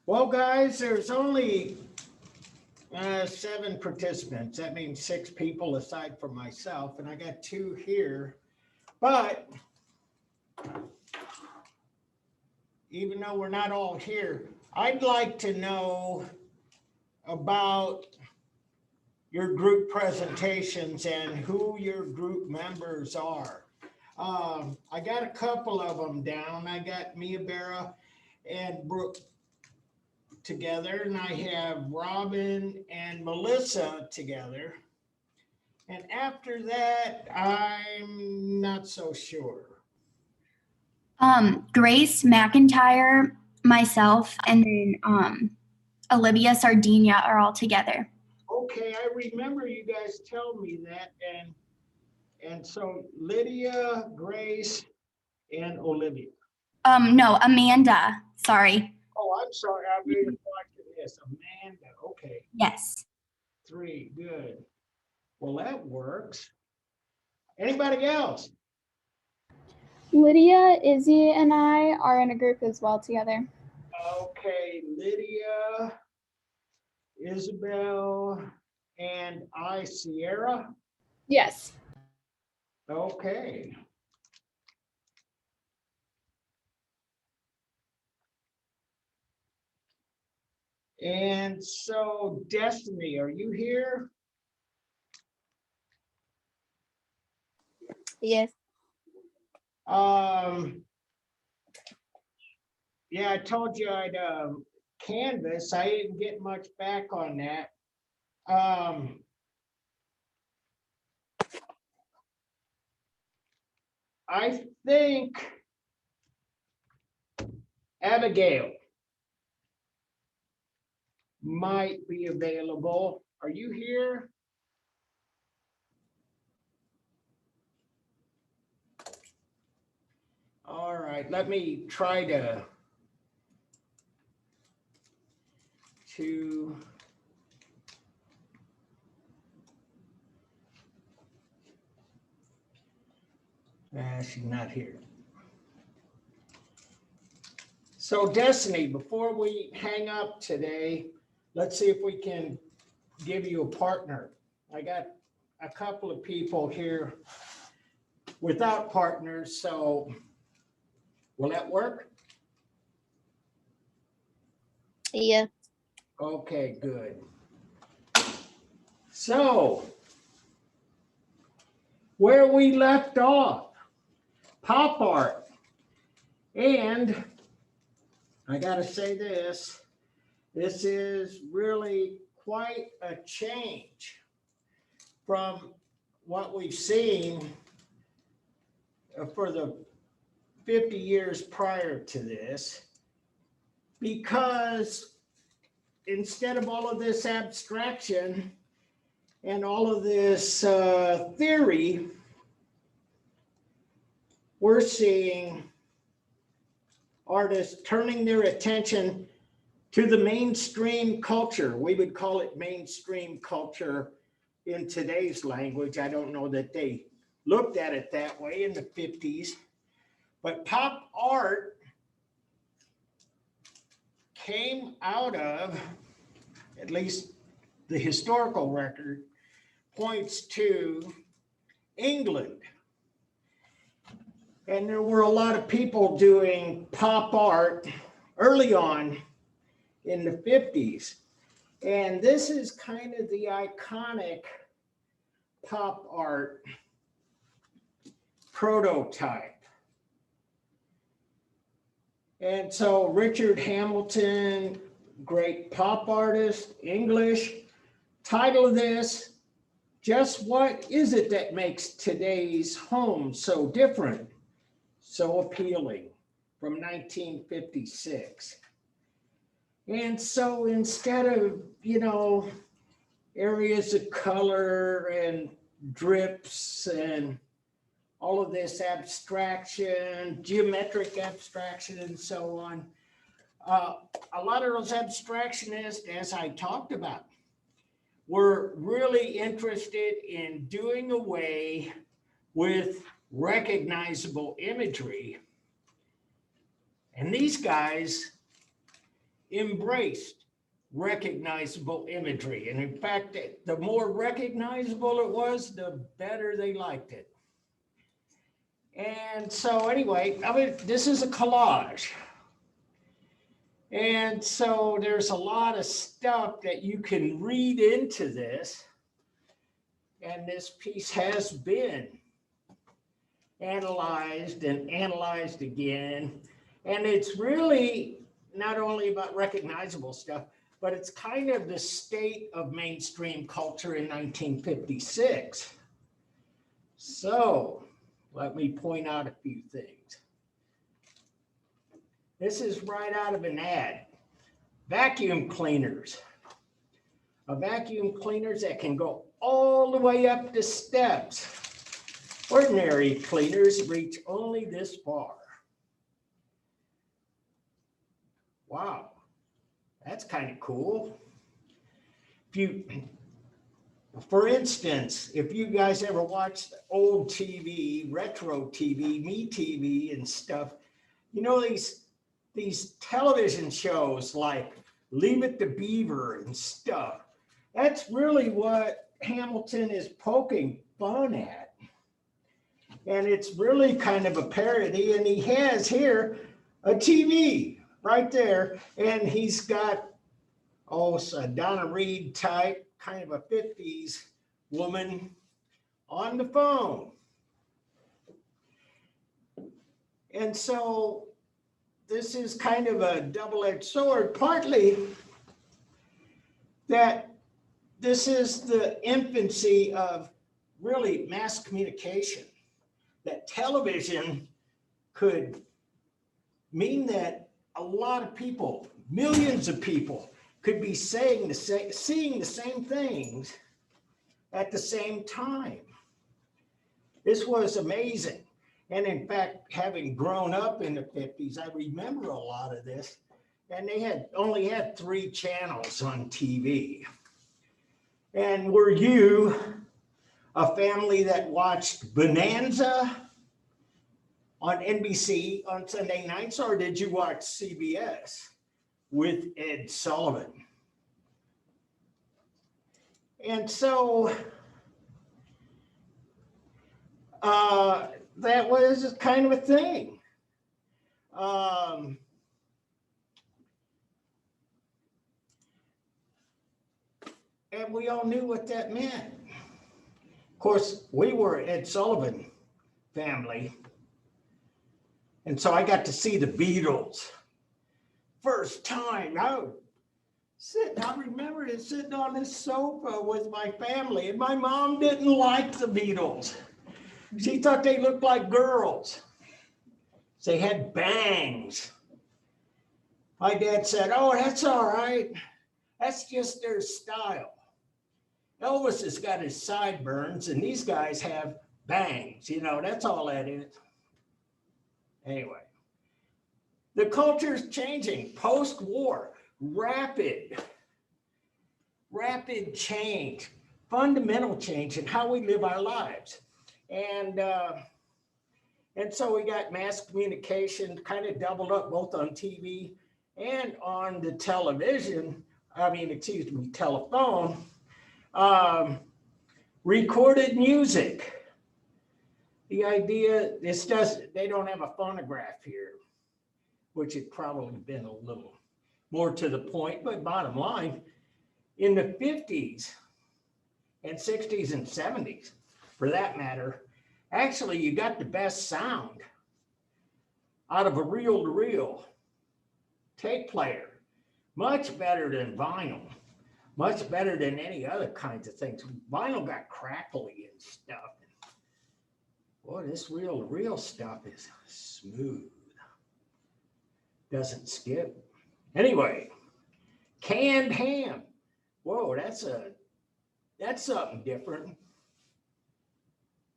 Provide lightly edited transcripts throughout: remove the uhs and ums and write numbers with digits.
Well, guys, there's only 7 participants. That means 6 people aside from myself, and I got 2 here. But even though we're not all here, I'd like to know about your group presentations and who your group members are. I got a couple of them down. I got Mia Barra and Brooke together, and I have Robin and Melissa together. And after that, I'm not so sure. Grace McIntyre, myself, and then Olivia Sardinia are all together. Okay, I remember you guys tell me that, and so Lydia, Grace, and Olivia. No, Amanda. Sorry. Oh, I'm sorry. I made a watching this. Amanda. Okay. Yes. 3. Good. Well, that works. Anybody else? Lydia, Izzy, and I are in a group as well together. Okay, Lydia, Isabel, and I, Sierra. Yes. Okay. And so, Destiny, are you here? Yes. Yeah, I told you I'd canvas. I didn't get much back on that. I think Abigail might be available. Are you here? All right, let me try to she's not here. So Destiny, before we hang up today, let's see if we can give you a partner. I got a couple of people here without partners, so will that work? Yeah. Okay, good. So, where we left off, pop art. And I gotta say this is really quite a change from what we've seen for the 50 years prior to this, because instead of all of this abstraction and all of this theory, we're seeing artists turning their attention to the mainstream culture. We would call it mainstream culture in today's language. I don't know that they looked at it that way in the 50s, but pop art came out of, at least the historical record points to, England. And there were a lot of people doing pop art early on in the 50s. And this is kind of the iconic pop art prototype. And so Richard Hamilton, great pop artist, English, title of this, just what is it that makes today's home so different, so appealing, from 1956. And so instead of, areas of color and drips and all of this abstraction, geometric abstraction and so on, a lot of those abstractionists, as I talked about, were really interested in doing away with recognizable imagery. And these guys embraced recognizable imagery. And in fact, the more recognizable it was, the better they liked it. And so anyway, I mean, this is a collage. And so there's a lot of stuff that you can read into this. And this piece has been analyzed and analyzed again. And it's really not only about recognizable stuff, but it's kind of the state of mainstream culture in 1956. So let me point out a few things. This is right out of an ad. Vacuum cleaners. A vacuum cleaners that can go all the way up the steps. Ordinary cleaners reach only this far. Wow, that's kind of cool. For instance, if you guys ever watched old TV, retro TV, MeTV and stuff, you know these television shows like Leave It to Beaver and stuff. That's really what Hamilton is poking fun at. And it's really kind of a parody. And he has here a TV right there. And he's got, a Donna Reed type, kind of a 50s woman on the phone. And so this is kind of a double-edged sword, partly that this is the infancy of really mass communication, that television could mean that a lot of people, millions of people, could be seeing the same things at the same time. This was amazing. And in fact, having grown up in the 50s, I remember a lot of this. And they only had 3 channels on TV. And were you a family that watched Bonanza on NBC on Sunday nights, or did you watch CBS with Ed Sullivan? And so that was kind of a thing. And we all knew what that meant. Of course, we were Ed Sullivan family. And so I got to see the Beatles. First time. I remember sitting on this sofa with my family, and my mom didn't like the Beatles. She thought they looked like girls. They had bangs. My dad said, "Oh, that's all right. That's just their style. Elvis has got his sideburns, and these guys have bangs. That's all that is." Anyway, the culture's changing post-war, rapid change, fundamental change in how we live our lives. And so we got mass communication kind of doubled up both on TV and on the telephone. Recorded music. The idea, they don't have a phonograph here, which had probably been a little more to the point, but bottom line, in the 50s and 60s and 70s, for that matter, actually you got the best sound out of a reel-to-reel tape player, much better than vinyl, much better than any other kinds of things. Vinyl got crackly and stuff. Boy, this reel-to-reel stuff is smooth. Doesn't skip. Anyway, canned ham. Whoa, that's something different.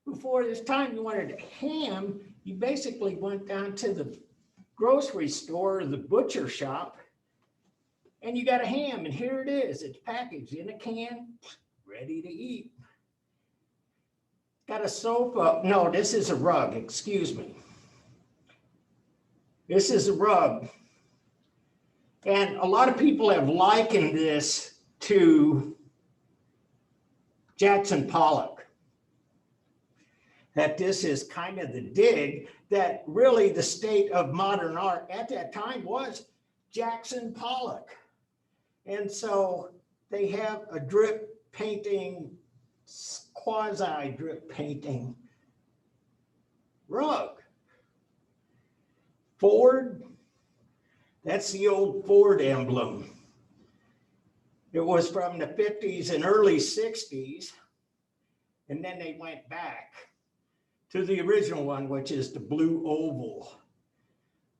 Before this time, you wanted ham, you basically went down to the grocery store or the butcher shop, and you got a ham, and here it is. It's packaged in a can, ready to eat. Got a sofa. No, this is a rug. Excuse me. This is a rug. And a lot of people have likened this to Jackson Pollock. That this is kind of the dig that really the state of modern art at that time was Jackson Pollock. And so they have a drip painting, quasi drip painting rug. Ford, that's the old Ford emblem. It was from the 50s and early 60s. And then they went back to the original one, which is the blue oval.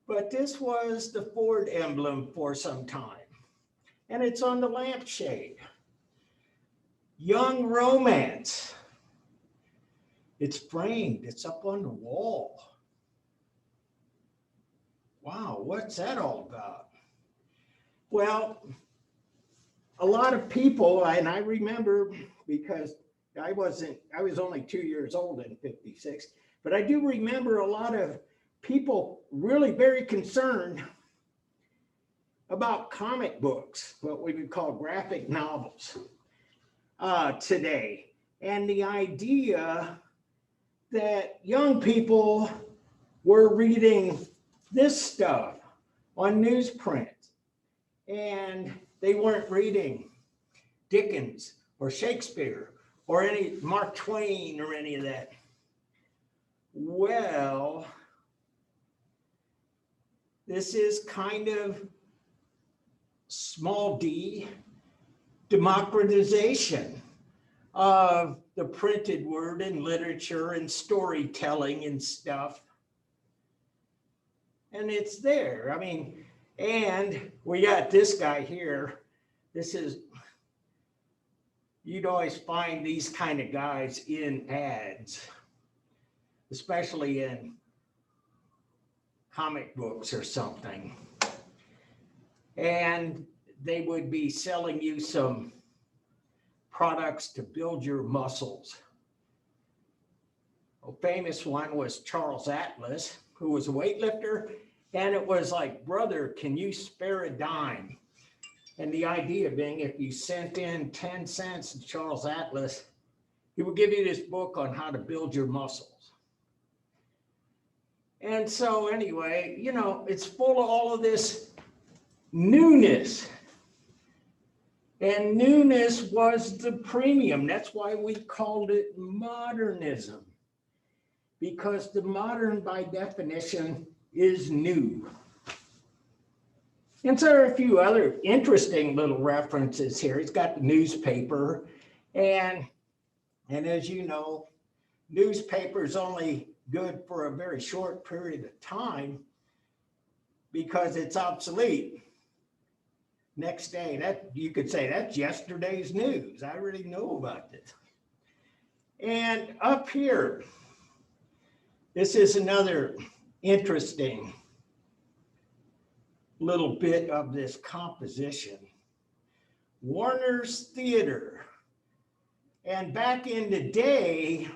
But this was the Ford emblem for some time. And it's on the lampshade. Young Romance. It's framed, it's up on the wall. Wow, what's that all about? Well, a lot of people, and I remember because I was only 2 years old in 56, but I do remember a lot of people really very concerned about comic books, what we would call graphic novels today. And the idea that young people were reading this stuff on newsprint and they weren't reading Dickens or Shakespeare or any Mark Twain or any of that. Well, this is kind of small d democratization of the printed word in literature and storytelling and stuff. And it's there. I mean, and we got this guy here. This is, you'd always find these kind of guys in ads, especially in comic books or something. And they would be selling you some products to build your muscles. A famous one was Charles Atlas, who was a weightlifter, and it was like, brother, can you spare a dime? And the idea being, if you sent in 10 cents to Charles Atlas, he would give you this book on how to build your muscles. And so anyway, you know, it's full of all of this newness. And newness was the premium. That's why we called it modernism. Because the modern, by definition, is new. And so there are a few other interesting little references here. It's got the newspaper. And as you know, newspaper is only good for a very short period of time because it's obsolete. Next day, that you could say that's yesterday's news. I already know about this. And up here, this is another interesting little bit of this composition. Warner's Theater. And back in the day,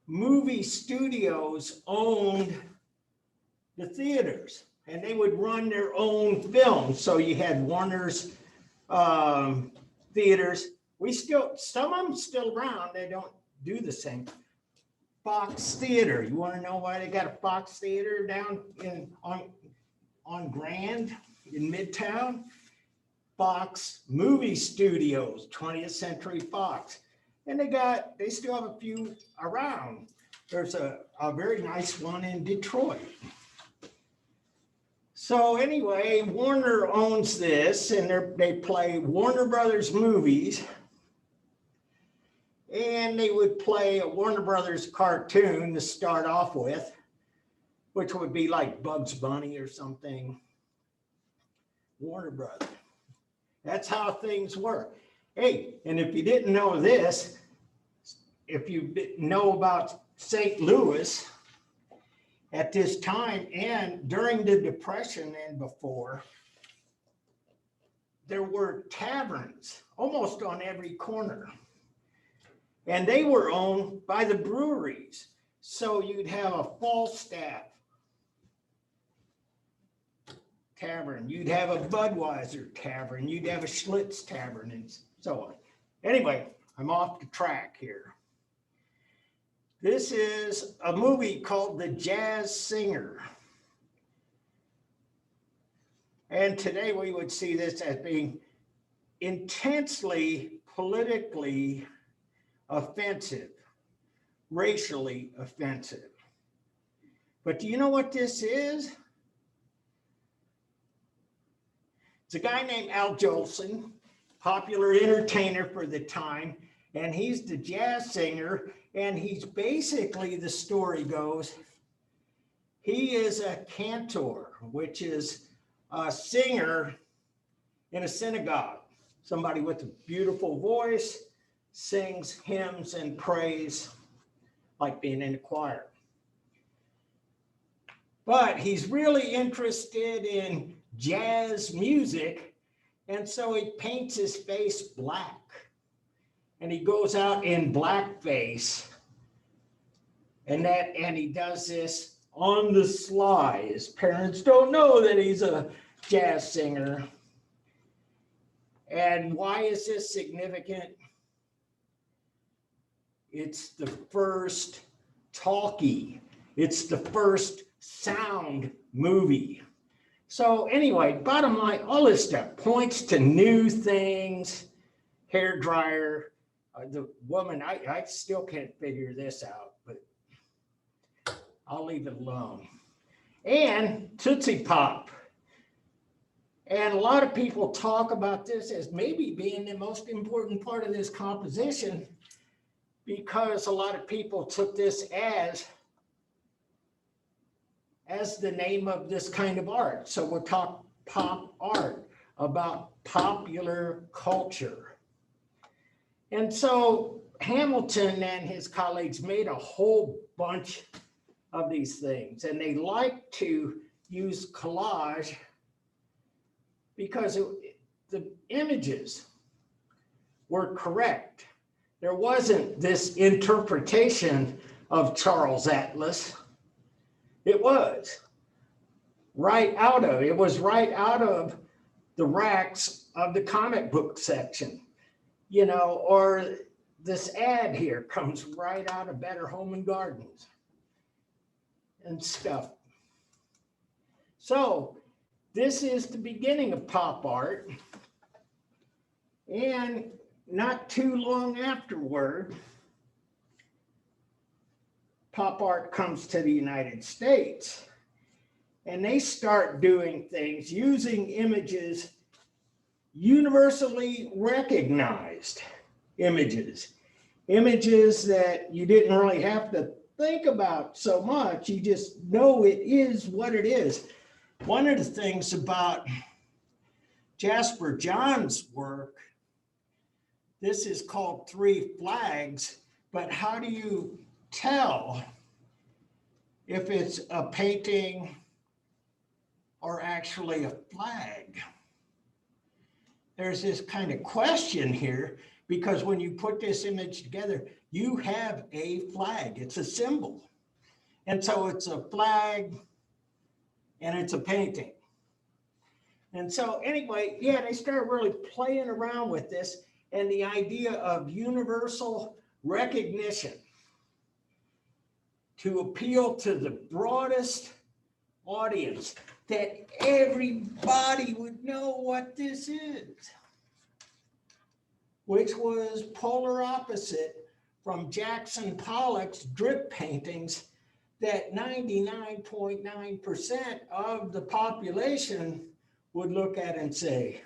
movie studios owned the theaters and they would run their own films. So you had Warner's theaters. Some of them still around. They don't do the same. Fox Theater. You want to know why they got a Fox Theater down on Grand in Midtown? Fox Movie Studios, 20th Century Fox. And they still have a few around. There's a very nice one in Detroit. So anyway, Warner owns this and they play Warner Brothers movies. And they would play a Warner Brothers cartoon to start off with, which would be like Bugs Bunny or something. Warner Brothers. That's how things work. Hey, and if you didn't know this, if you didn't know about St. Louis at this time and during the Depression and before, there were taverns almost on every corner. And they were owned by the breweries. So you'd have a Falstaff tavern. You'd have a Budweiser tavern. You'd have a Schlitz tavern and so on. Anyway, I'm off the track here. This is a movie called The Jazz Singer. And today we would see this as being intensely politically offensive, racially offensive. But do you know what this is? It's a guy named Al Jolson, popular entertainer for the time, and he's the jazz singer, and he's basically, the story goes, he is a cantor, which is a singer in a synagogue. Somebody with a beautiful voice sings hymns and praise like being in a choir. But he's really interested in jazz music, and so he paints his face black. And he goes out in blackface, and he does this on the sly. His parents don't know that he's a jazz singer. And why is this significant? It's the first talkie. It's the first sound movie. So anyway, bottom line, all this stuff points to new things. Hair dryer, the woman, I still can't figure this out, but I'll leave it alone. And Tootsie Pop. And a lot of people talk about this as maybe being the most important part of this composition, because a lot of people took this as the name of this kind of art. So we'll talk pop art, about popular culture. And so Hamilton and his colleagues made a whole bunch of these things, and they like to use collage because the images were correct. There wasn't this interpretation of Charles Atlas. It was right out of the racks of the comic book section, or this ad here comes right out of Better Home and Gardens and stuff. So this is the beginning of pop art. And not too long afterward, pop art comes to the United States, and they start doing things using images, universally recognized images that you didn't really have to think about so much. You just know it is what it is. One of the things about Jasper John's work, this is called Three Flags, but how do you tell if it's a painting or actually a flag? There's this kind of question here, because when you put this image together, you have a flag. It's a symbol. And so it's a flag and it's a painting. And so anyway, yeah, they started really playing around with this and the idea of universal recognition to appeal to the broadest audience, that everybody would know what this is, which was polar opposite from Jackson Pollock's drip paintings that 99.9% of the population would look at and say,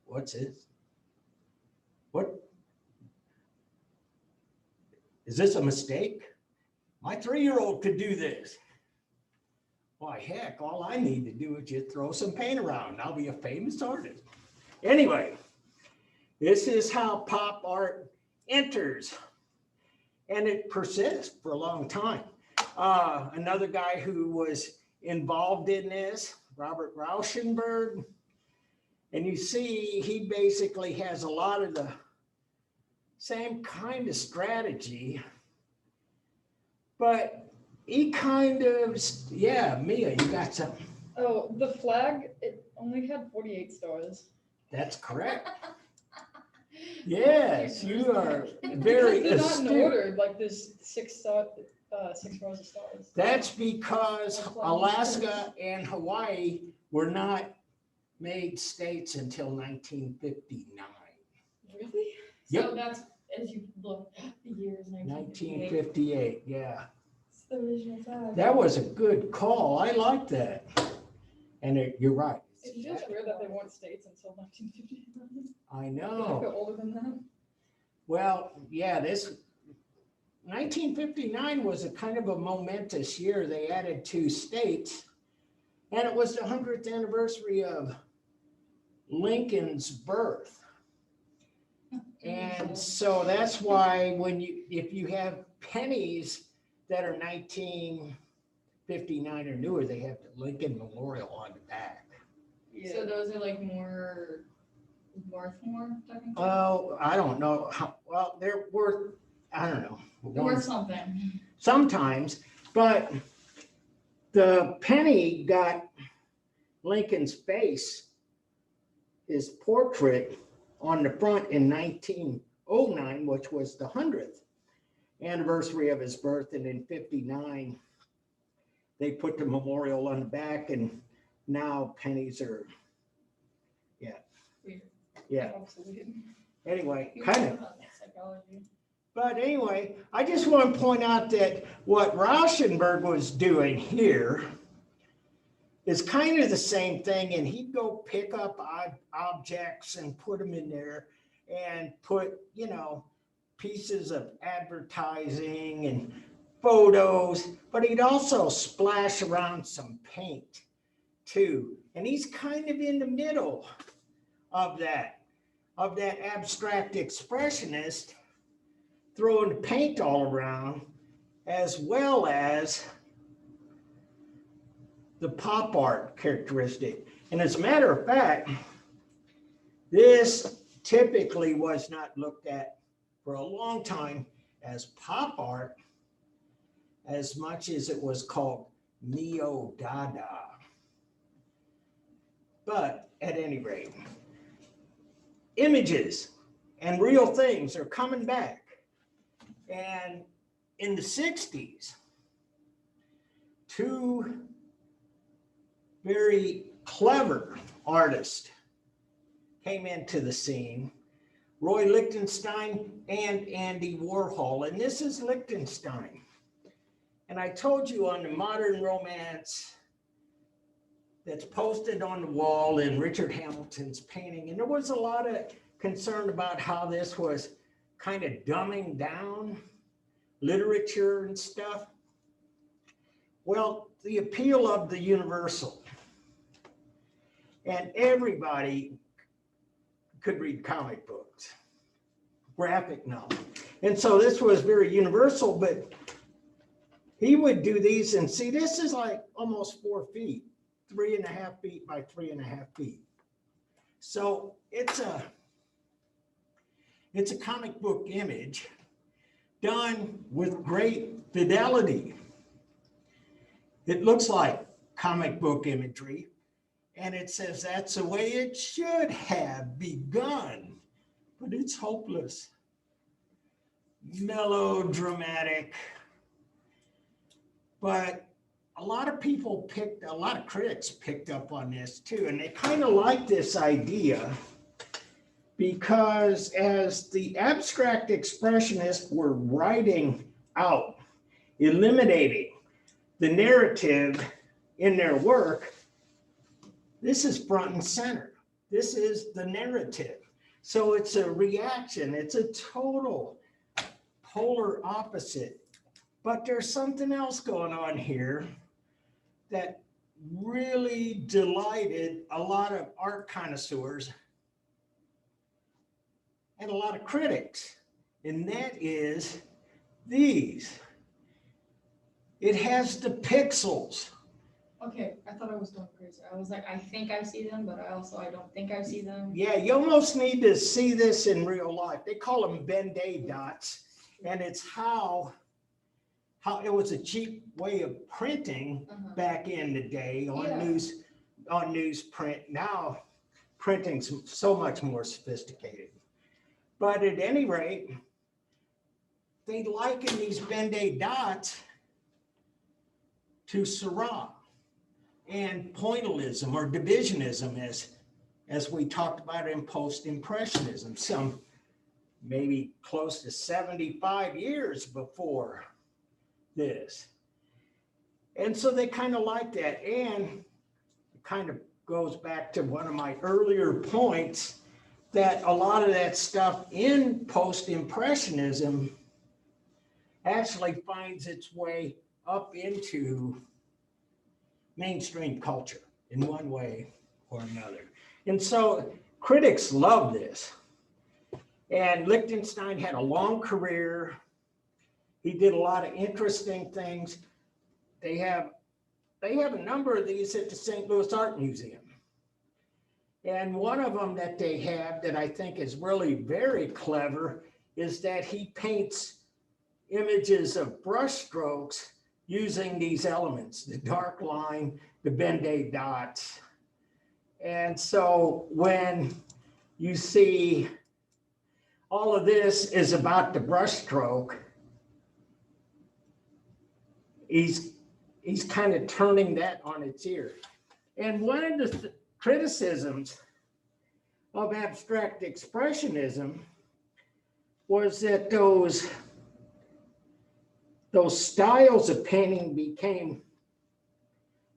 what's this? What? Is this a mistake? My 3-year-old could do this. Why, heck, all I need to do is just throw some paint around and I'll be a famous artist. Anyway, this is how pop art enters, and it persists for a long time. Another guy who was involved in this, Robert Rauschenberg, and you see he basically has a lot of the same kind of strategy, but he kind of, yeah, Mia, you got something? Oh, the flag, it only had 48 stars. That's correct. Yes, you are very They're not in astute. order, like there's 6 rows of stars. That's because Alaska and Hawaii were not made states until 1959. Really? Yep. So that's, as you look, the year is 1958. 1958, yeah. It's the original flag. That was a good call. I like that. And you're right. It's just weird that they weren't states until 1959. I I know. feel like they're older than that. Well, yeah, this 1959 was a kind of a momentous year. They added 2 states, and it was the 100th anniversary of Lincoln's birth. And so that's why if you have pennies that are 1959 or newer, they have the Lincoln Memorial on the back. So those are like more worth more, technically? Oh, I don't know how, well, they're worth, I don't know. They're worth something. Sometimes, but the penny got Lincoln's face, his portrait on the front in 1909, which was the 100th anniversary of his birth. And in 59, they put the memorial on the back, and now pennies are, Weird. yeah. Obsolete. Anyway, You kind know of. about psychology. But anyway, I just want to point out that what Rauschenberg was doing here is kind of the same thing. And he'd go pick up objects and put them in there and put, pieces of advertising and photos, but he'd also splash around some paint too. And he's kind of in the middle of that abstract expressionist, throwing the paint all around, as well as the pop art characteristic. And as a matter of fact, this typically was not looked at for a long time as pop art, as much as it was called neo-dada. But at any rate, images and real things are coming back. And in the 60s, 2 very clever artists came into the scene, Roy Lichtenstein and Andy Warhol. And this is Lichtenstein. And I told you on the Modern Romance that's posted on the wall in Richard Hamilton's painting, and there was a lot of concern about how this was kind of dumbing down literature and stuff. Well, the appeal of the universal, and everybody could read comic books, graphic novel. And so this was very universal, but he would do these, and see, this is like almost 4 feet, 3.5 feet by 3.5 feet. So it's a comic book image done with great fidelity. It looks like comic book imagery, and it says that's the way it should have begun, but it's hopeless, melodramatic. But a lot of critics picked up on this too, and they kind of like this idea, because as the abstract expressionists were writing out, eliminating the narrative in their work, this is front and center. This is the narrative. So it's a reaction. It's a total polar opposite. But there's something else going on here that really delighted a lot of art connoisseurs and a lot of critics, and that is these. It has the pixels. Okay, I thought I was going crazy. I was like, I think I see them, but I don't think I see them. Yeah, you almost need to see this in real life. They call them Ben-Day dots, and it's how it was a cheap way of printing back in the day on on newsprint. Now printing's so much more sophisticated. But at any rate, they liken these Ben-Day dots to Seurat and pointillism or divisionism, as we talked about in post-impressionism, some maybe close to 75 years before this. And so they kind of like that. And it kind of goes back to one of my earlier points that a lot of that stuff in post-impressionism actually finds its way up into mainstream culture in one way or another. And so critics love this. And Lichtenstein had a long career. He did a lot of interesting things. They have a number of these at the St. Louis Art Museum. And one of them that they have that I think is really very clever is that he paints images of brushstrokes using these elements, the dark line, the Ben-Day dots. And so when you see all of this is about the brushstroke, he's kind of turning that on its ear. And one of the criticisms of abstract expressionism was that those styles of painting became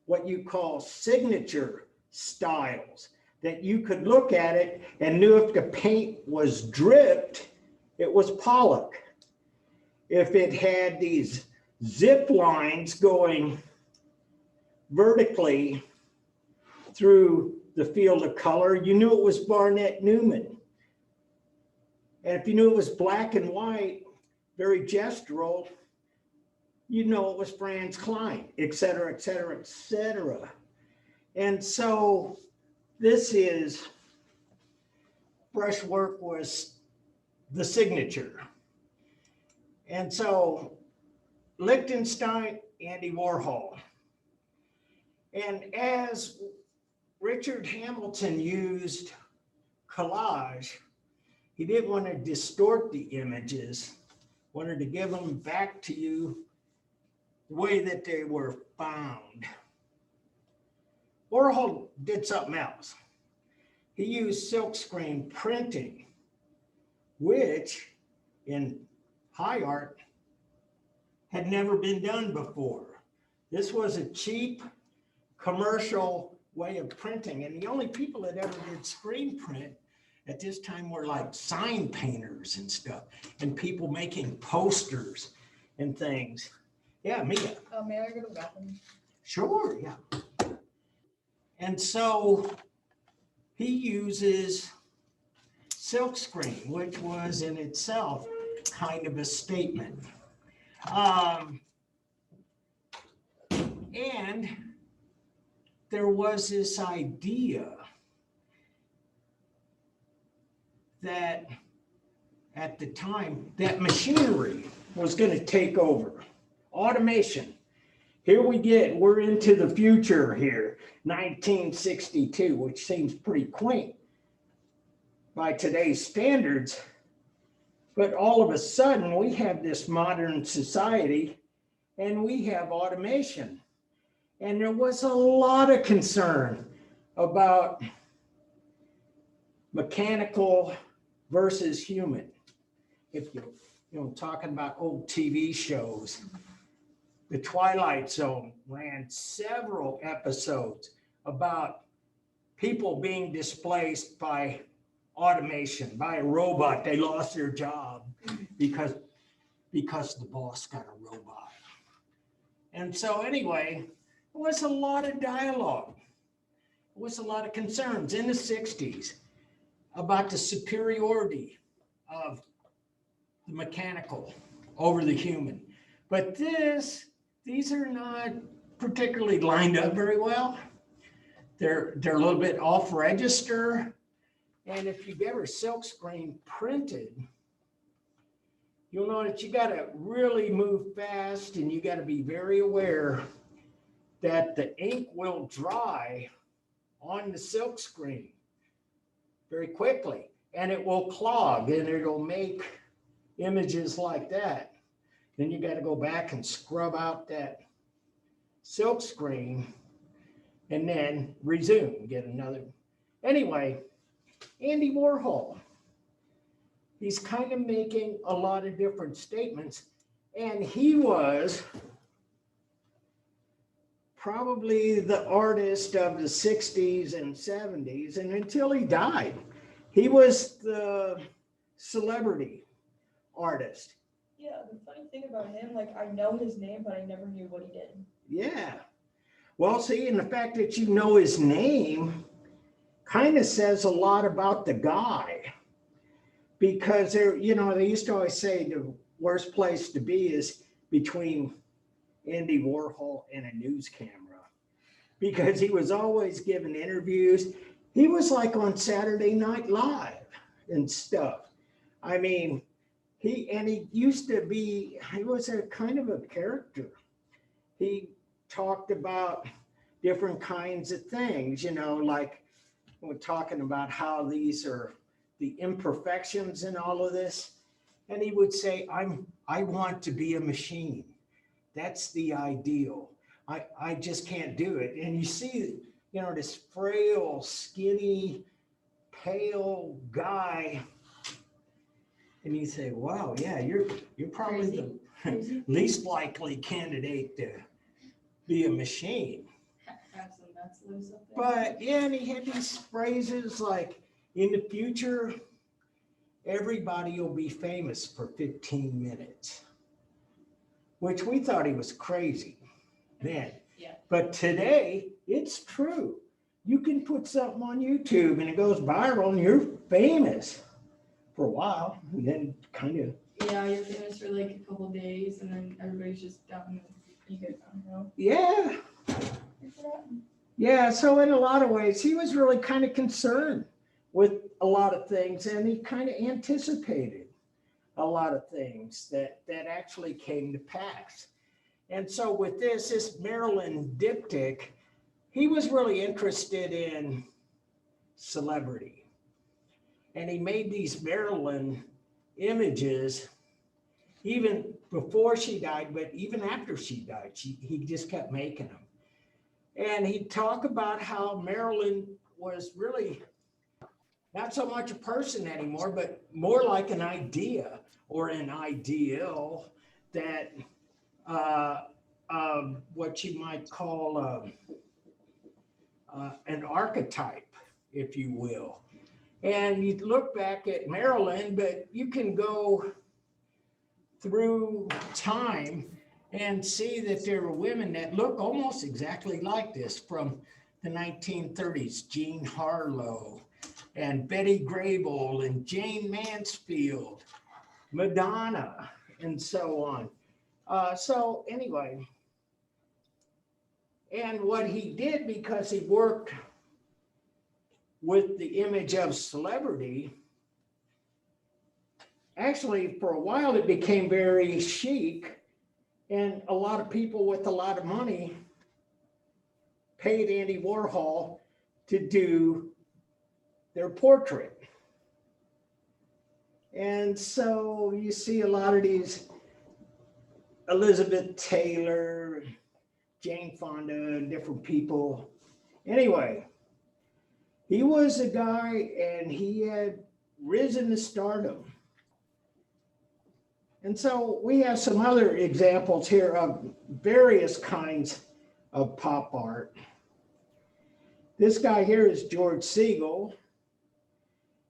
what you call signature styles, that you could look at it and knew if the paint was dripped, it was Pollock. If it had these zip lines going vertically through the field of color, you knew it was Barnett Newman. And if you knew it was black and white, very gestural, you know it was Franz Klein, et cetera, et cetera, et cetera. And so brushwork was the signature. And so Lichtenstein, Andy Warhol. And as Richard Hamilton used collage, he didn't want to distort the images, wanted to give them back to you the way that they were found. Warhol did something else. He used silkscreen printing, which in high art had never been done before. This was a cheap commercial way of printing. And the only people that ever did screen print at this time were like sign painters and stuff, and people making posters and things. Yeah, Mia. May I go to the bathroom? Sure, yeah. And so he uses silkscreen, which was in itself kind of a statement. And there was this idea that at the time that machinery was going to take over, automation. We're into the future here, 1962, which seems pretty quaint by today's standards. But all of a sudden we have this modern society and we have automation. And there was a lot of concern about mechanical versus human. If you're talking about old TV shows, The Twilight Zone ran several episodes about people being displaced by automation, by a robot. They lost their job because the boss got a robot. And so anyway, there was a lot of dialogue. There was a lot of concerns in the 60s about the superiority of the mechanical over the human. But these are not particularly lined up very well. They're a little bit off register. And if you've ever silkscreen printed, you'll know that you got to really move fast and you got to be very aware that the ink will dry on the silk screen very quickly, and it will clog and it'll make images like that. Then you got to go back and scrub out that silk screen and then resume, get another. Anyway, Andy Warhol, he's kind of making a lot of different statements, and he was probably the artist of the 60s and 70s, and until he died, he was the celebrity artist. Yeah, the funny thing about him, like I know his name, but I never knew what he did. Yeah. Well, see, and the fact that you know his name kind of says a lot about the guy, because there, you know, they used to always say the worst place to be is between Andy Warhol and a news camera, because he was always giving interviews. He was like on Saturday Night Live and stuff. I mean, he used to be, he was a kind of a character. He talked about different kinds of things, you know, like we're talking about how these are the imperfections in all of this. And he would say, I want to be a machine. That's the ideal. I just can't do it. And you see, you know, this frail, skinny, pale guy, and you say, wow, yeah, you're probably the least likely candidate to be a machine. Have some nuts loose up there. But yeah, and he had these phrases like, in the future, everybody will be famous for 15 minutes, which we thought he was crazy, man. Yeah. But today, it's true. You can put something on YouTube and it goes viral and you're famous for a while, and then kind of. Yeah, you're famous for like a couple days and then everybody's just down you get on, you know? Yeah. Yeah, so in a lot of ways, he was really kind of concerned with a lot of things, and he kind of anticipated a lot of things that actually came to pass. And so with this Marilyn Diptych, he was really interested in celebrity. And he made these Marilyn images even before she died, but even after she died, he just kept making them. And he'd talk about how Marilyn was really not so much a person anymore, but more like an idea or an ideal that what you might call an archetype, if you will. And you look back at Marilyn, but you can go through time and see that there are women that look almost exactly like this from the 1930s, Jean Harlow and Betty Grable and Jane Mansfield, Madonna, and so on. So anyway, and what he did, because he worked with the image of celebrity, actually for a while it became very chic, and a lot of people with a lot of money paid Andy Warhol to do their portrait. And so you see a lot of these Elizabeth Taylor, Jane Fonda, different people. Anyway, he was a guy and he had risen to stardom. And so we have some other examples here of various kinds of pop art. This guy here is George Siegel,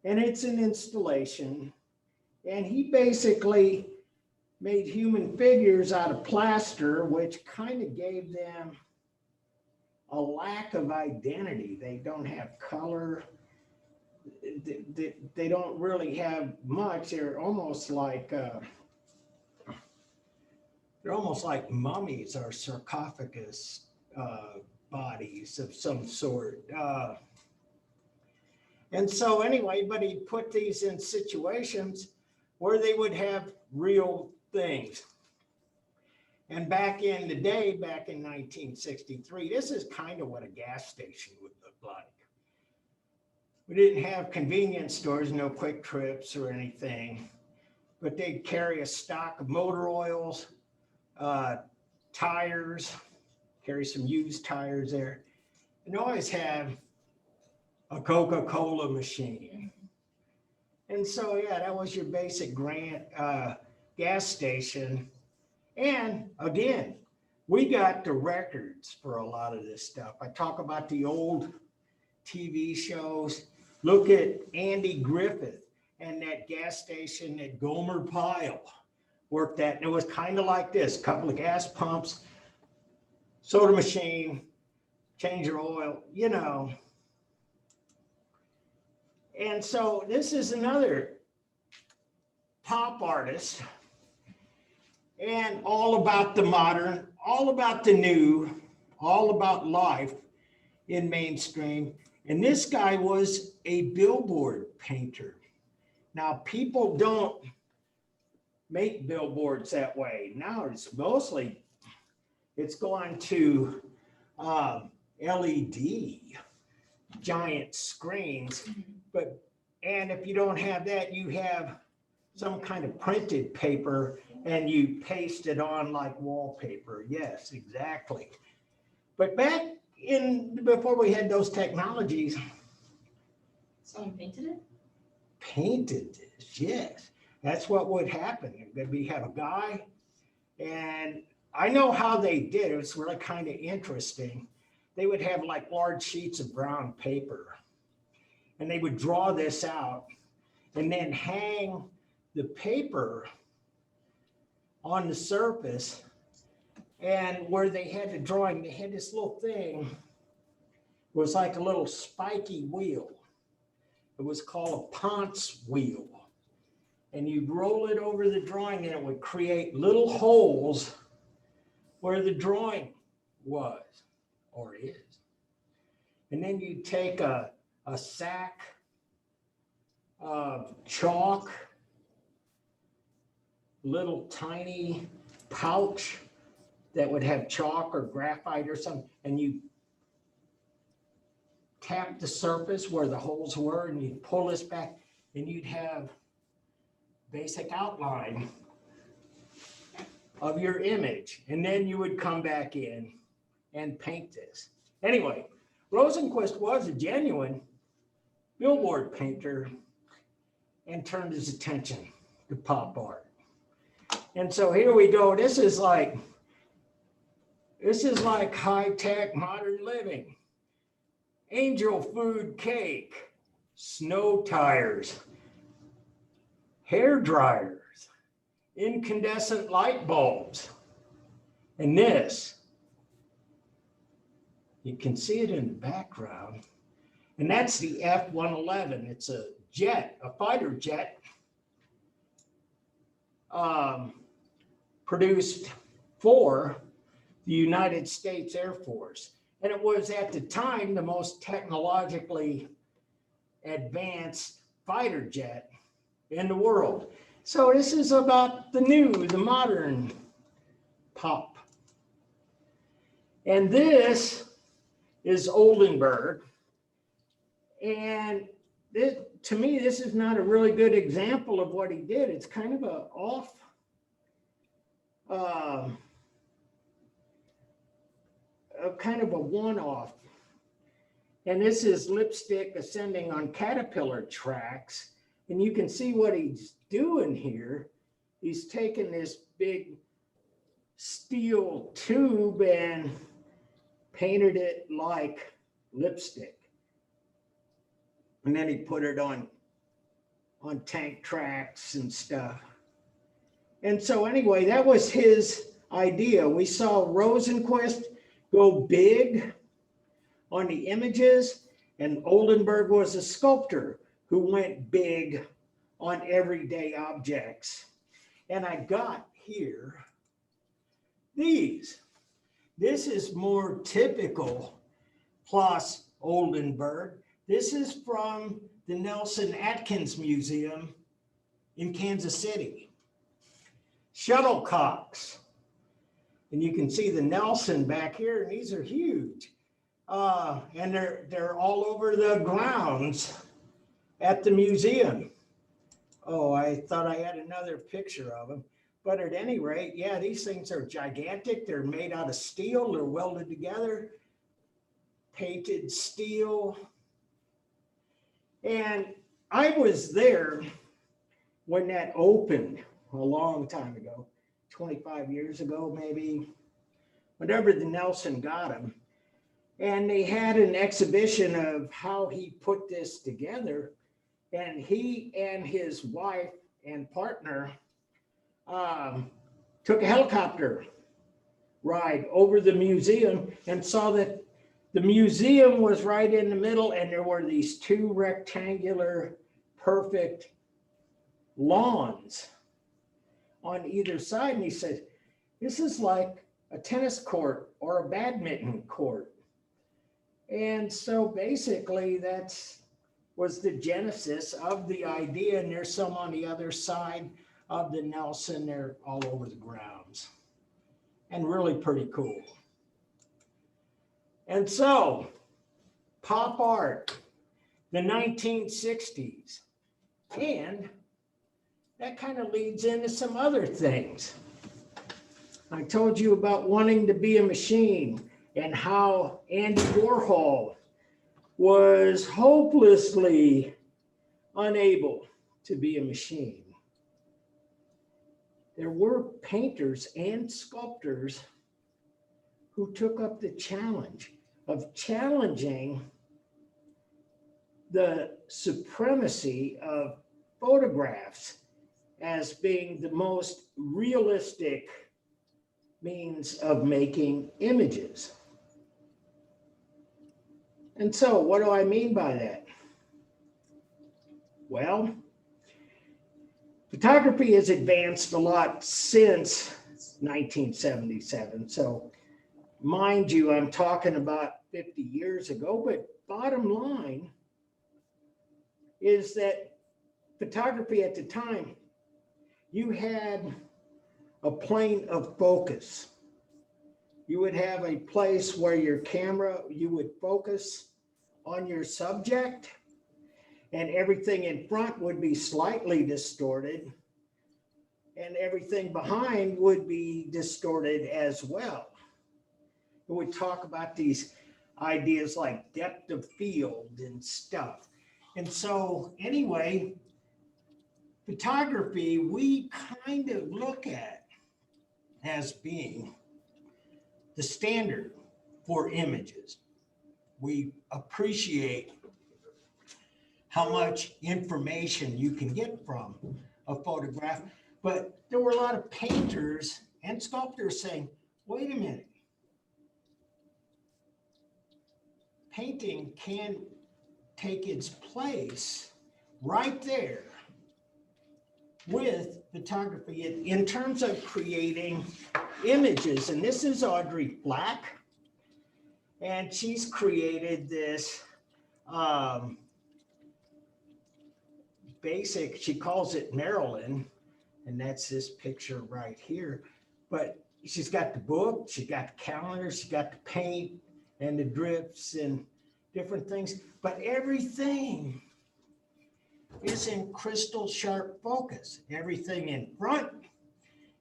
and it's an installation. And he basically made human figures out of plaster, which kind of gave them a lack of identity. They don't have color. They don't really have much. They're almost like mummies or sarcophagus bodies of some sort. And so anyway, but he put these in situations where they would have real things. And back in the day, back in 1963, this is kind of what a gas station would look like. we didn't have convenience stores, no Quick Trips or anything, but they'd carry a stock of motor oils, tires, carry some used tires there, and always have a Coca-Cola machine. And so, yeah, that was your basic gas station. And again, we got the records for a lot of this stuff. I talk about the old TV shows. Look at Andy Griffith and that gas station that Gomer Pyle worked at. And it was kind of like this, couple of gas pumps, soda machine, change your oil, you know. And so this is another pop artist, and all about the modern, all about the new, all about life in mainstream. And this guy was a billboard painter. Now, people don't make billboards that way. Now it's mostly, it's gone to LED, giant screens. And if you don't have that, you have some kind of printed paper and you paste it on like wallpaper. Yes, exactly. But back before we had those technologies. Someone painted it? Painted this, yes. That's what would happen. We have a guy, and I know how they did it. It's really kind of interesting. They would have like large sheets of brown paper, and they would draw this out and then hang the paper on the surface. And where they had the drawing, they had this little thing, it was like a little spiky wheel. It was called a Ponce wheel. And you'd roll it over the drawing and it would create little holes where the drawing was or is. And then you'd take a sack of chalk, little tiny pouch that would have chalk or graphite or something, and you tap the surface where the holes were and you'd pull this back and you'd have basic outline of your image. And then you would come back in and paint this. Anyway, Rosenquist was a genuine billboard painter and turned his attention to pop art. And so here we go. This is like high-tech modern living. Angel food cake, snow tires, hair dryers, incandescent light bulbs. And this, you can see it in the background. And that's the F-111. It's a jet, a fighter jet, produced for the United States Air Force. And it was at the time the most technologically advanced fighter jet in the world. So this is about the new, the modern pop. And this is Oldenburg. And this, to me, this is not a really good example of what he did. It's kind of a off, kind of a one-off. And this is lipstick ascending on caterpillar tracks. And you can see what he's doing here. He's taking this big steel tube and painted it like lipstick. And then he put it on tank tracks and stuff. And so anyway, that was his idea. We saw Rosenquist go big on the images, and Oldenburg was a sculptor who went big on everyday objects. And I got here these. This is more typical plus Oldenburg. This is from the Nelson Atkins Museum in Kansas City. Shuttlecocks. And you can see the Nelson back here, and these are huge. And they're all over the grounds at the museum. Oh, I thought I had another picture of them. But at any rate, yeah, these things are gigantic. They're made out of steel. They're welded together, painted steel. And I was there when that opened a long time ago, 25 years ago, maybe, whenever the Nelson got him. And they had an exhibition of how he put this together. And he and his wife and partner took a helicopter ride over the museum and saw that the museum was right in the middle, and there were these two rectangular, perfect lawns on either side. And he said, this is like a tennis court or a badminton court. And so basically was the genesis of the idea. And there's some on the other side of the Nelson. They're all over the grounds and really pretty cool. And so pop art, the 1960s, and that kind of leads into some other things. I told you about wanting to be a machine and how Andy Warhol was hopelessly unable to be a machine. There were painters and sculptors who took up the challenge of challenging the supremacy of photographs as being the most realistic means of making images. And so what do I mean by that? Well, photography has advanced a lot since 1977. So mind you, I'm talking about 50 years ago, but bottom line is that photography at the time, you had a plane of focus. You would have a place where your camera, you would focus on your subject, and everything in front would be slightly distorted, and everything behind would be distorted as well. We would talk about these ideas like depth of field and stuff. And so anyway, photography, we kind of look at as being the standard for images. We appreciate how much information you can get from a photograph, but there were a lot of painters and sculptors saying, wait a minute, painting can take its place right there with photography in terms of creating images. And this is Audrey Flack, and she's created this basic, she calls it Marilyn, and that's this picture right here. But she's got the book, she's got the calendar, she's got the paint and the drifts and different things, but everything is in crystal sharp focus. Everything in front,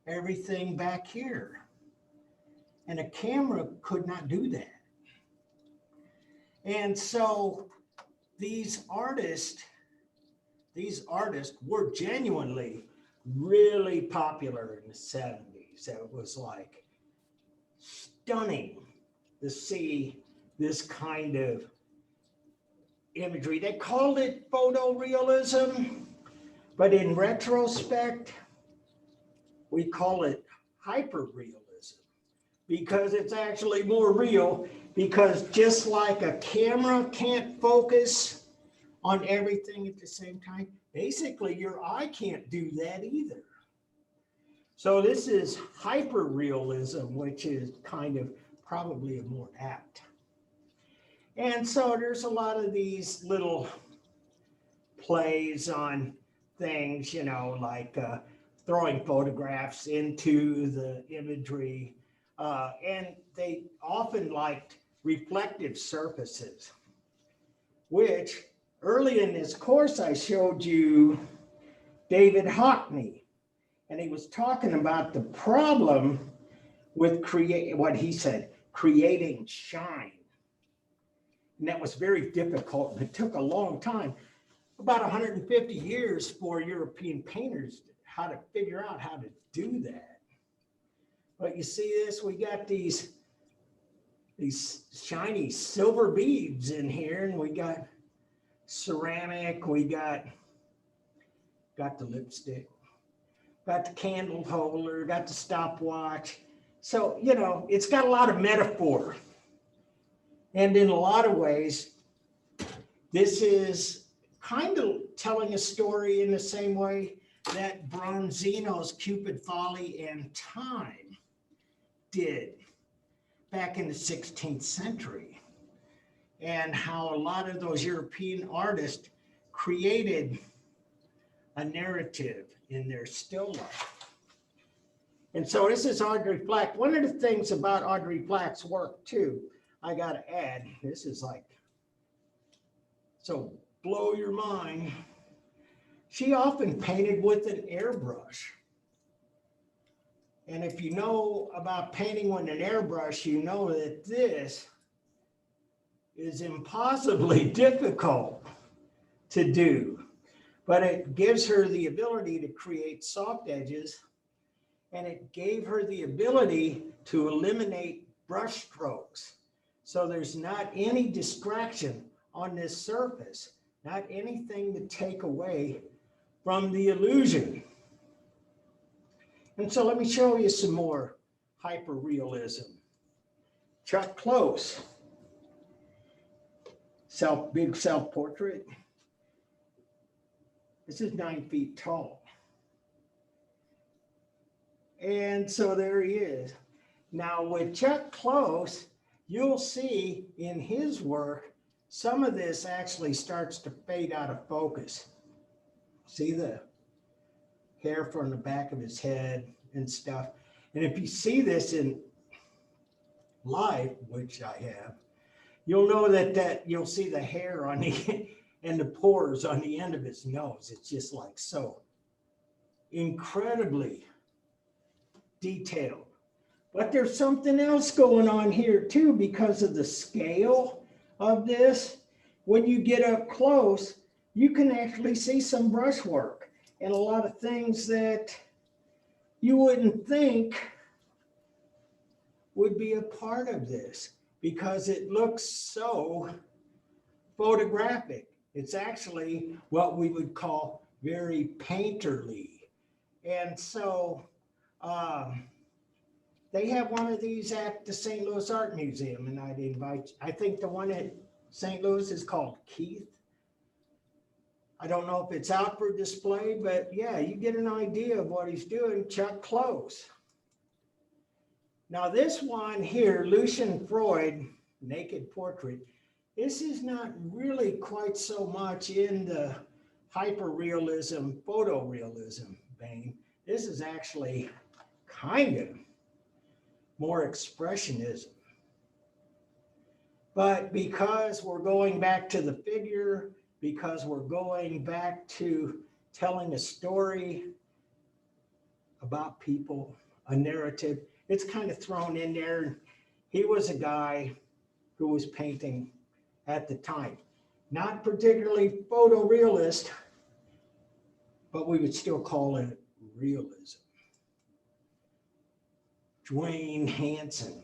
everything back here. And a camera could not do that. And so these artists were genuinely really popular in the 70s. It was like stunning to see this kind of imagery. They called it photorealism, but in retrospect, we call it hyperrealism because it's actually more real, because just like a camera can't focus on everything at the same time, basically your eye can't do that either. So this is hyperrealism, which is kind of probably a more apt. And so there's a lot of these little plays on things, you know, like throwing photographs into the imagery. And they often liked reflective surfaces, which early in this course, I showed you David Hockney, and he was talking about the problem with what he said, creating shine. And that was very difficult, and it took a long time, about 150 years for European painters how to figure out how to do that. But you see this, we got these shiny silver beads in here, and we got ceramic, we got the lipstick, got the candle holder, got the stopwatch. So, you know, it's got a lot of metaphor. And in a lot of ways, this is kind of telling a story in the same way that Bronzino's Cupid Folly and Time did back in the 16th century, and how a lot of those European artists created a narrative in their still life. And so this is Audrey Flack. One of the things about Audrey Flack's work too, I gotta add, this is like, so blow your mind. She often painted with an airbrush. And if you know about painting with an airbrush, you know that this is impossibly difficult to do. But it gives her the ability to create soft edges, and it gave her the ability to eliminate brush strokes. So there's not any distraction on this surface, not anything to take away from the illusion. And so let me show you some more hyperrealism. Chuck Close, big self-portrait. This is 9 feet tall. And so there he is. Now with Chuck Close, you'll see in his work, some of this actually starts to fade out of focus. See the hair from the back of his head and stuff. And if you see this in live, which I have, you'll know that you'll see the hair on the and the pores on the end of his nose. It's just like so incredibly detailed. But there's something else going on here too, because of the scale of this. When you get up close, you can actually see some brushwork and a lot of things that you wouldn't think would be a part of this, because it looks so photographic. It's actually what we would call very painterly. And so they have one of these at the St. Louis Art Museum, and I'd invite, I think the one at St. Louis is called Keith. I don't know if it's out for display, but yeah, you get an idea of what he's doing. Chuck Close. Now this one here, Lucian Freud, Naked Portrait, this is not really quite so much in the hyperrealism, photorealism vein. This is actually kind of more expressionism. But because we're going back to the figure, because we're going back to telling a story about people, a narrative, it's kind of thrown in there. He was a guy who was painting at the time, not particularly photorealist, but we would still call it realism. Dwayne Hansen.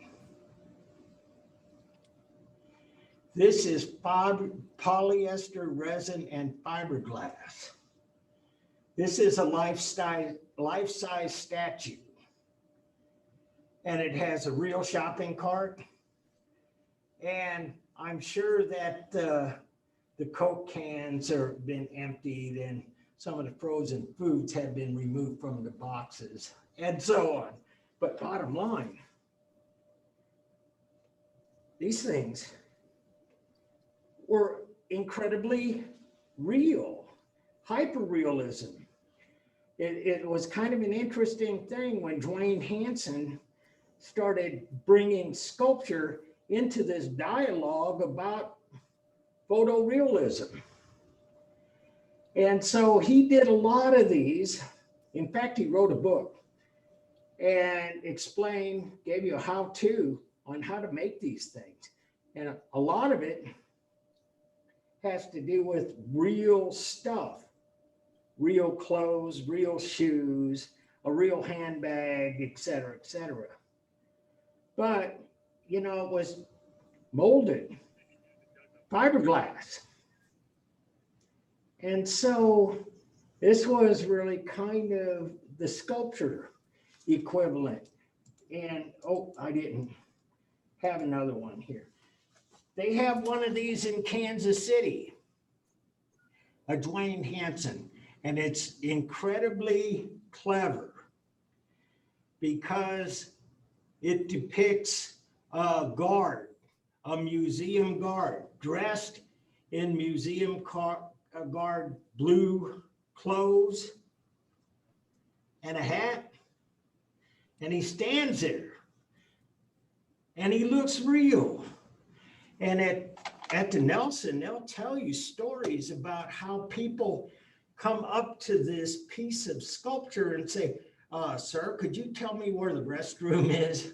This is polyester resin and fiberglass. This is a life-size statue. And it has a real shopping cart. And I'm sure that the Coke cans have been emptied and some of the frozen foods have been removed from the boxes and so on. But bottom line, these things were incredibly real, hyperrealism. It was kind of an interesting thing when Dwayne Hansen started bringing sculpture into this dialogue about photorealism. And so he did a lot of these. In fact, he wrote a book and explained, gave you a how-to on how to make these things. And a lot of it has to do with real stuff, real clothes, real shoes, a real handbag, et cetera, et cetera. But, you know, it was molded fiberglass. And so this was really kind of the sculpture equivalent. And, oh, I didn't have another one here. They have one of these in Kansas City, a Dwayne Hansen, and it's incredibly clever because it depicts a guard, a museum guard, dressed in museum guard blue clothes and a hat, and he stands there, and he looks real. And at the Nelson, they'll tell you stories about how people come up to this piece of sculpture and say, sir, could you tell me where the restroom is?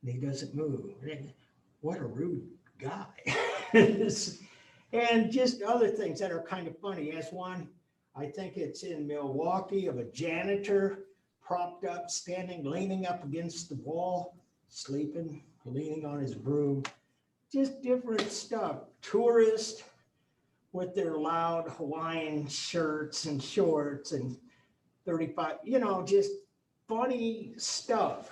And he doesn't move. What a rude guy. And just other things that are kind of funny. As one, I think it's in Milwaukee, of a janitor propped up, standing, leaning up against the wall, sleeping, leaning on his broom. Just different stuff. Tourists with their loud Hawaiian shirts and shorts and 35, you know, just funny stuff.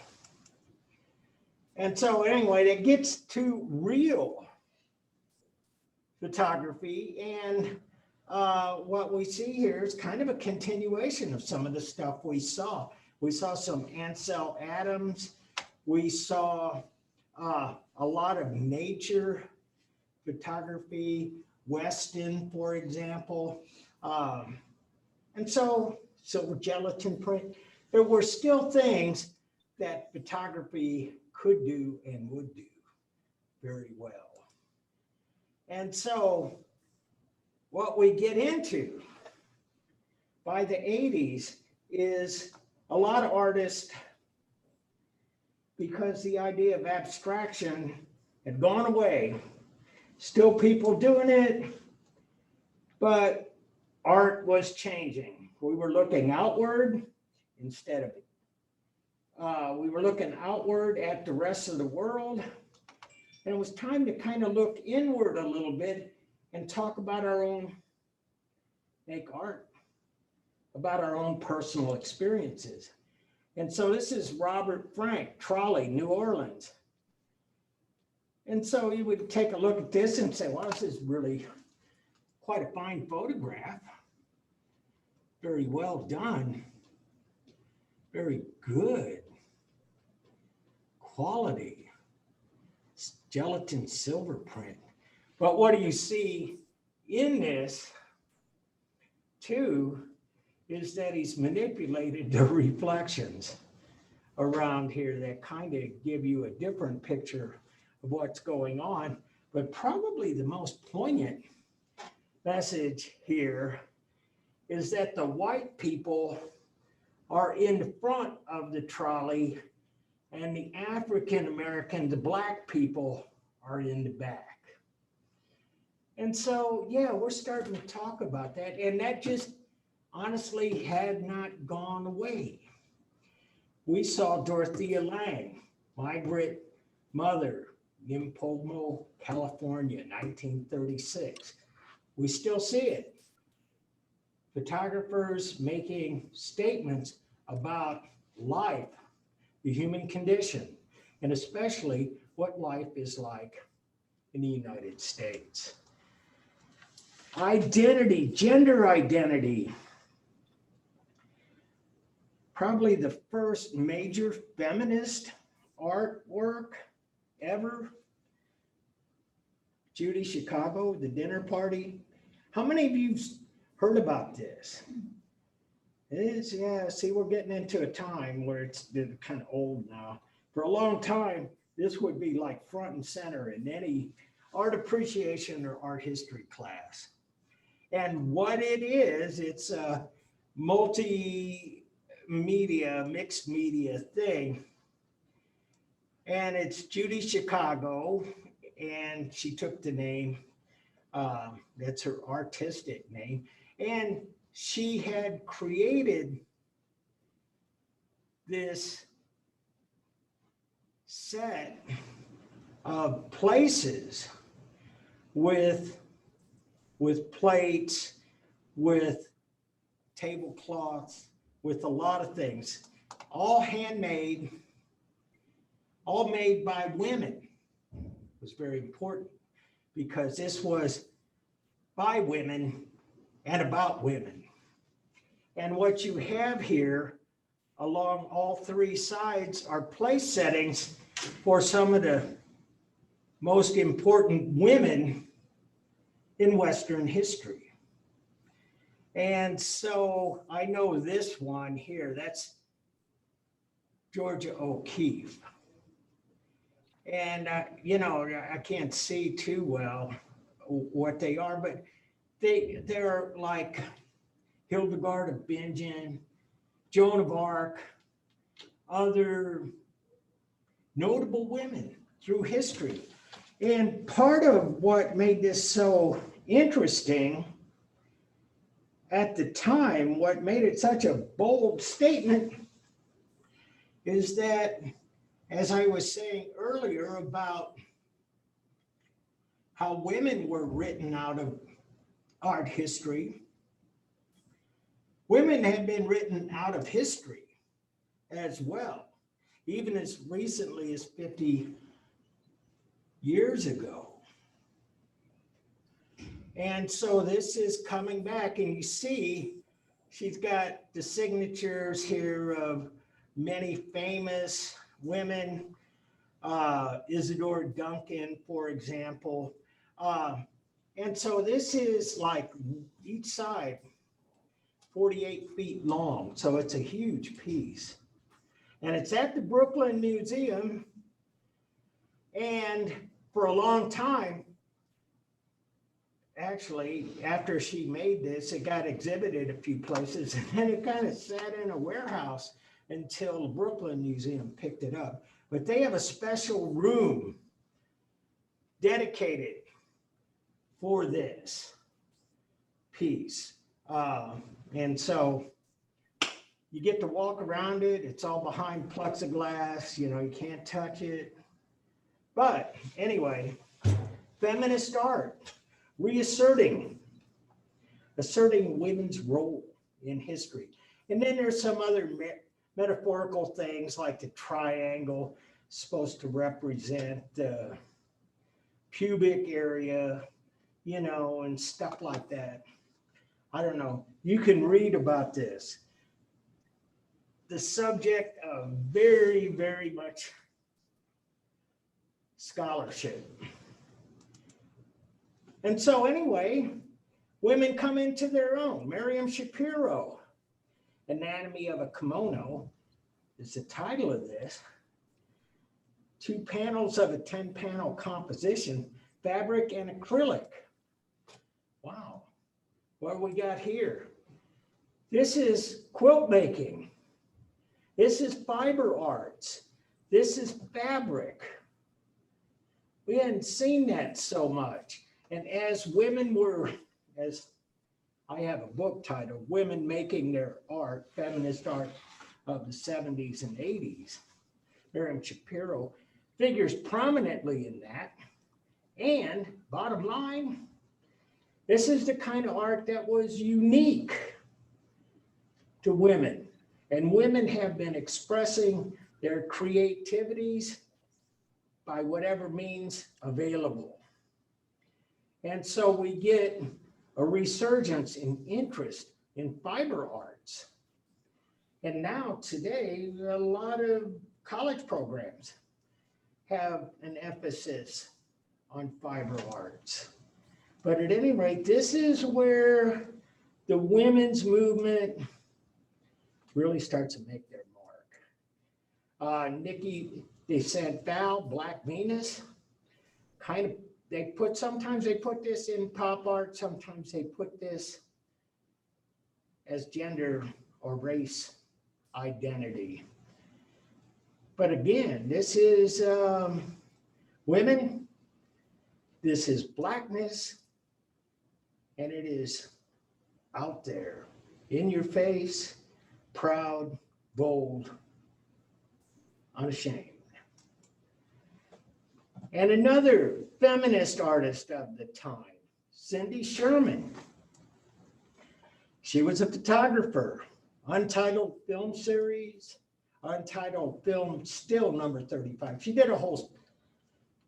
And so anyway, that gets to real photography. And what we see here is kind of a continuation of some of the stuff we saw. We saw some Ansel Adams. We saw a lot of nature photography, Weston, for example. And so silver gelatin print. There were still things that photography could do and would do very well. And so what we get into by the 80s is a lot of artists, because the idea of abstraction had gone away, still people doing it, but art was changing. We were looking outward instead of we were looking outward at the rest of the world. And it was time to kind of look inward a little bit and talk about our own, make art, about our own personal experiences. And so this is Robert Frank, Trolley, New Orleans. And so you would take a look at this and say, well, this is really quite a fine photograph. Very well done. Very good. Quality. Gelatin silver print. But what do you see in this, too, is that he's manipulated the reflections around here that kind of give you a different picture of what's going on. But probably the most poignant message here is that the white people are in front of the trolley and the African American, the black people, are in the back. And so, yeah, we're starting to talk about that. And that just honestly had not gone away. We saw Dorothea Lange, migrant mother, Yimpomo, California, 1936. We still see it. Photographers making statements about life, the human condition, and especially what life is like in the United States. Identity, gender identity. Probably the first major feminist artwork ever. Judy Chicago, The Dinner Party. How many of you heard about this? It is, yeah, see, we're getting into a time where it's kind of old now. For a long time, this would be like front and center in any art appreciation or art history class. And what it is, it's a multimedia, mixed media thing. And it's Judy Chicago, and she took the name, that's her artistic name. And she had created this set of places with plates, with tablecloths, with a lot of things, all handmade, all made by women. It was very important because this was by women and about women. And what you have here along all three sides are place settings for some of the most important women in Western history. And so I know this one here, that's Georgia O'Keeffe. And, I can't see too well what they are, but they're like Hildegard of Bingen, Joan of Arc, other notable women through history. And part of what made this so interesting at the time, what made it such a bold statement, is that, as I was saying earlier about how women were written out of art history, women had been written out of history as well, even as recently as 50 years ago. And so this is coming back, and you see she's got the signatures here of many famous women, Isadora Duncan, for example. And so this is like each side 48 feet long, so it's a huge piece. And it's at the Brooklyn Museum, and for a long time, actually, after she made this, it got exhibited a few places, and then it kind of sat in a warehouse until the Brooklyn Museum picked it up. But they have a special room dedicated for this piece. And so you get to walk around it. It's all behind plexiglass, you can't touch it. But anyway, feminist art. Asserting women's role in history. And then there's some other metaphorical things like the triangle supposed to represent the pubic area, and stuff like that. I don't know. You can read about this. The subject of very, very much scholarship. And so anyway, women come into their own. Miriam Shapiro, Anatomy of a Kimono is the title of this. 2 panels of a 10-panel composition, fabric and acrylic. Wow, what do we got here? This is quilt making. This is fiber arts. This is fabric. We hadn't seen that so much. And as women were, as I have a book titled, Women Making Their Art, Feminist Art of the 70s and 80s, Miriam Shapiro figures prominently in that. And bottom line, this is the kind of art that was unique to women. And women have been expressing their creativities by whatever means available. And so we get a resurgence in interest in fiber arts. And now today, a lot of college programs have an emphasis on fiber arts. But at any rate, this is where the women's movement really starts to make their mark. Nikki de Saint-Val, Black Venus, kind of sometimes they put this in pop art, sometimes they put this as gender or race identity. But again, this is women, this is blackness, and it is out there, in your face, proud, bold, unashamed. And another feminist artist of the time, Cindy Sherman. She was a photographer, Untitled Film Series, Untitled Film Still number 35. She did a whole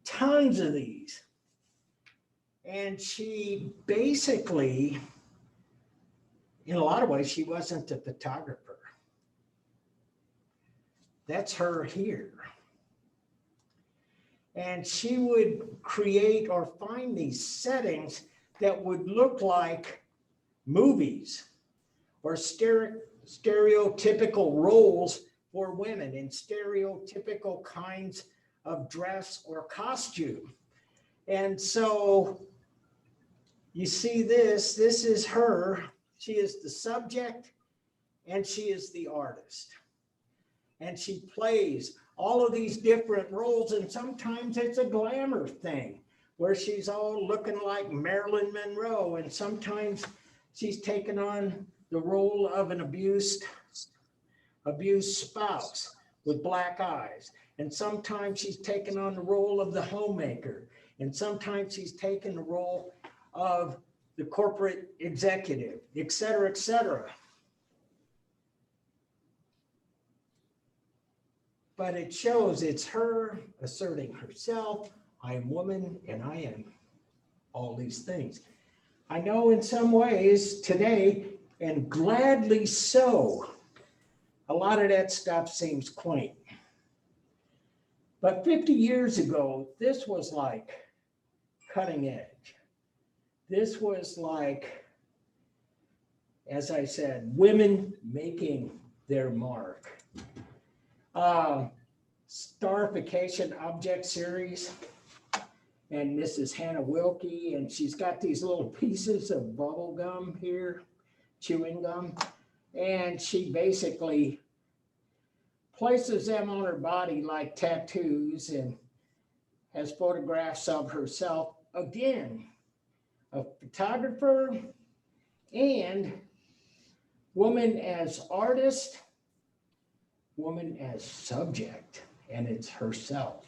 tons of these. And she basically, in a lot of ways, she wasn't a photographer. That's her here. And she would create or find these settings that would look like movies or stereotypical roles for women in stereotypical kinds of dress or costume. And so you see this is her. She is the subject and she is the artist. And she plays all of these different roles, and sometimes it's a glamour thing where she's all looking like Marilyn Monroe, and sometimes she's taken on the role of an abused spouse with black eyes, and sometimes she's taken on the role of the homemaker, and sometimes she's taken the role of the corporate executive, et cetera, et cetera. But it shows it's her asserting herself. I am woman and I am all these things. I know in some ways today, and gladly so, a lot of that stuff seems quaint. But 50 years ago, this was like cutting edge. This was like, as I said, women making their mark. Starification Object Series, and this is Hannah Wilkie, and she's got these little pieces of bubble gum here, chewing gum, and she basically places them on her body like tattoos and has photographs of herself, again, a photographer and woman as artist, woman as subject, and it's herself.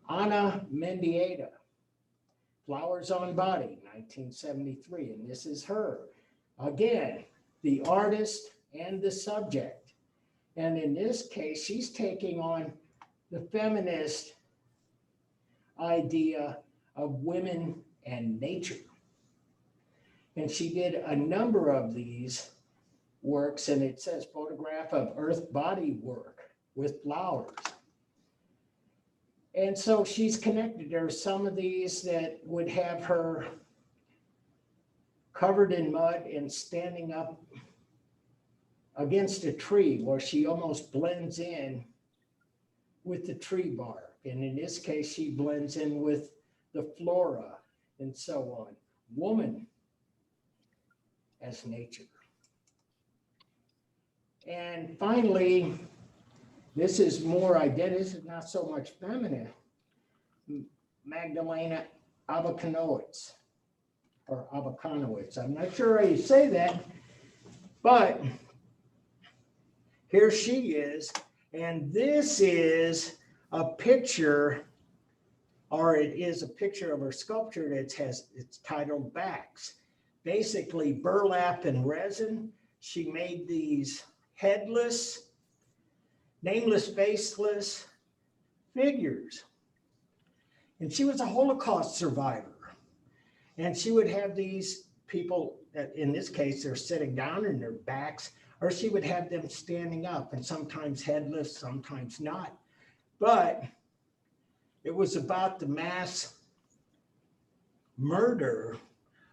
Ana Mendieta, Flowers on Body, 1973, and this is her. Again, the artist and the subject. And in this case, she's taking on the feminist idea of women and nature. And she did a number of these works, and it says photograph of earth body work with flowers. And so she's connected. There are some of these that would have her covered in mud and standing up against a tree where she almost blends in with the tree bark. And in this case, she blends in with the flora and so on. Woman as nature. And finally, this is more identity. This is not so much feminine. Magdalena Abakanowicz, or Abakanowicz. I'm not sure how you say that, but here she is. And this is a picture, or it is a picture of her sculpture that it's titled Backs. Basically burlap and resin. She made these headless, nameless, faceless figures. And she was a Holocaust survivor. And she would have these people, that in this case, they're sitting down in their backs, or she would have them standing up, and sometimes headless, sometimes not. But it was about the mass murder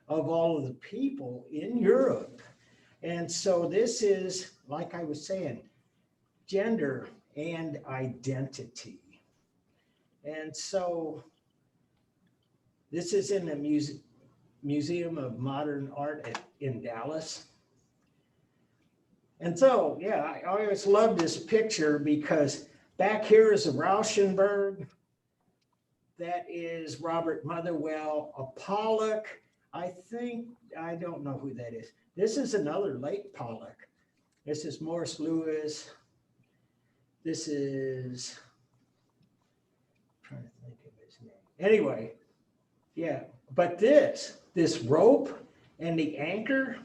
of all of the people in Europe. And so this is, like I was saying, gender and identity. And so this is in the Museum of Modern Art in Dallas. And so, yeah, I always love this picture because back here is a Rauschenberg. That is Robert Motherwell, a Pollock. I don't know who that is. This is another late Pollock. This is Morris Lewis. This is, I'm trying to think of his name. Anyway, yeah, but this rope and the anchor,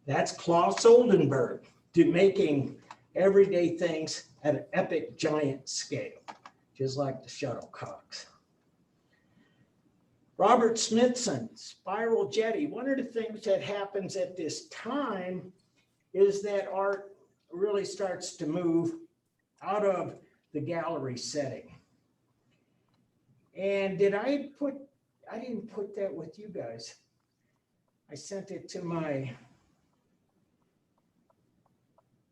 that's Klaus Oldenburg, making everyday things at an epic giant scale, just like the shuttlecocks. Robert Smithson, spiral jetty. One of the things that happens at this time is that art really starts to move out of the gallery setting. And I didn't put that with you guys. I sent it to my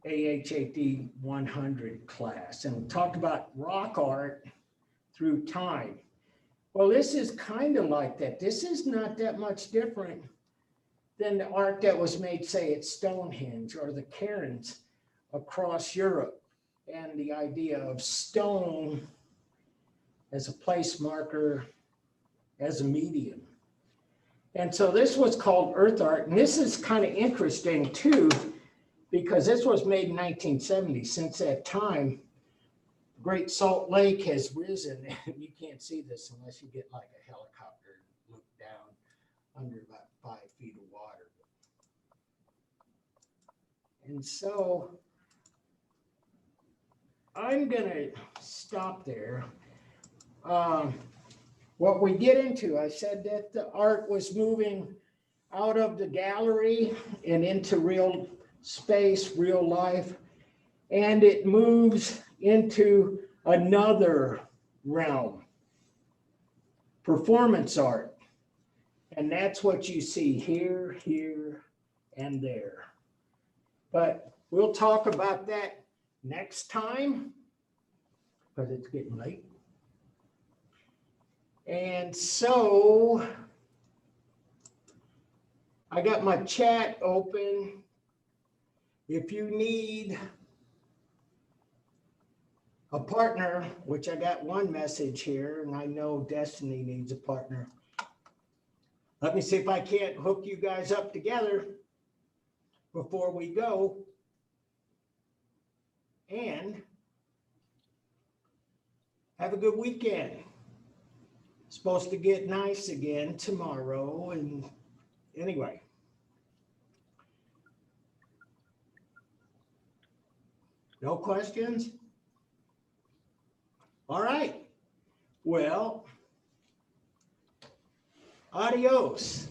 AHAD 100 class and talked about rock art through time. Well, this is kind of like that. This is not that much different than the art that was made, say, at Stonehenge or the cairns across Europe, and the idea of stone as a place marker, as a medium. And so this was called earth art. And this is kind of interesting too, because this was made in 1970. Since that time, Great Salt Lake has risen. You can't see this unless you get like a helicopter and look down under about 5 feet of water. And so I'm gonna stop there. What we get into, I said that the art was moving out of the gallery and into real space, real life, and it moves into another realm, performance art. And that's what you see here, here, and there. But we'll talk about that next time, because it's getting late. And so I got my chat open. If you need a partner, which I got one message here, and I know Destiny needs a partner. Let me see if I can't hook you guys up together before we go. And have a good weekend. It's supposed to get nice again tomorrow. And anyway. No questions? All right. Well, adios.